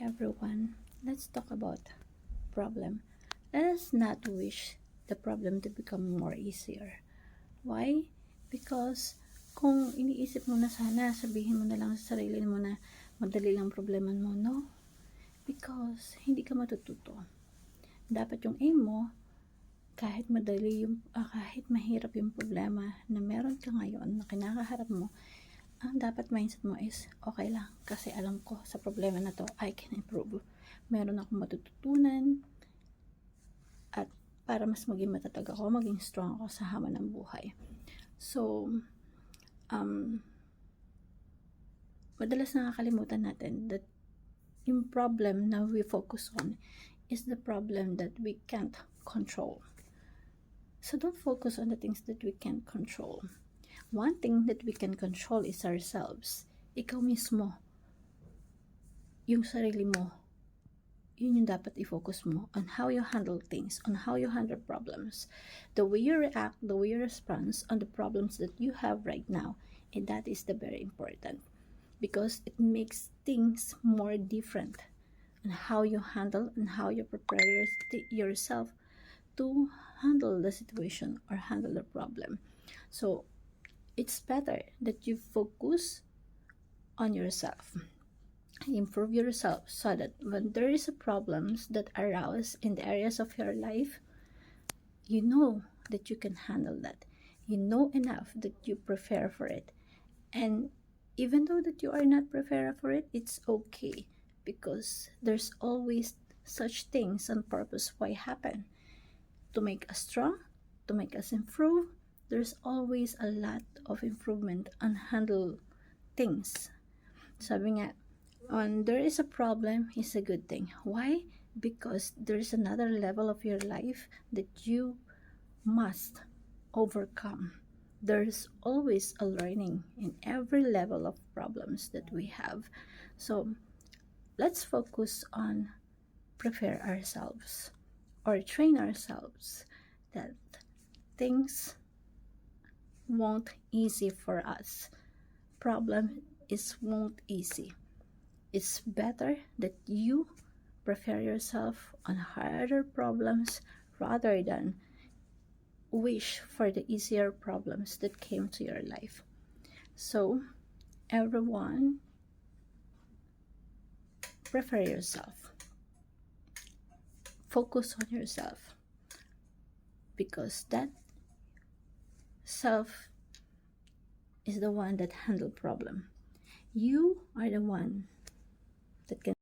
everyone, let's talk about problem. Let us not wish the problem to become more easier. Why? Because kung iniisip mo na sana, sabihin mo na lang sa sarili mo na madali lang problema mo, no? Because hindi ka matututo. Dapat yung aim mo, kahit kahit mahirap yung problema na meron ka ngayon na kinakaharap mo, ang dapat mindset mo is, okay lang, kasi alam ko sa problema na to, I can improve. Meron akong matututunan, at para mas maging matatag ako, maging strong ako sa hamon ng buhay. So, madalas nakakalimutan natin that yung problem na we focus on is the problem that we can't control. So don't focus on the things that we can't control. One thing that we can control is ourselves. Ikaw mismo, yung sarili mo, yun yung dapat i-focus mo on how you handle things, on how you handle problems, the way you react, the way you respond on the problems that you have right now, and that is the very important, because it makes things more different on how you handle and how you prepare yourself to handle the situation or handle the problem. So it's better that you focus on yourself, improve yourself, so that when there is problems that arise in the areas of your life, you know that you can handle that. You know enough that you prepare for it. And even though that you are not prepared for it, it's okay, because there's always such things on purpose why happen. To make us strong, to make us improve. There's always a lot of improvement on handle things. Sabi nga, when there is a problem, is a good thing. Why? Because there's another level of your life that you must overcome. There's always a learning in every level of problems that we have. So let's focus on prepare ourselves or train ourselves that things won't easy for us. Problem is won't easy. It's better that you prepare yourself on harder problems rather than wish for the easier problems that came to your life. So everyone, prepare yourself. Focus on yourself, because that self is the one that handle problem. You are the one that can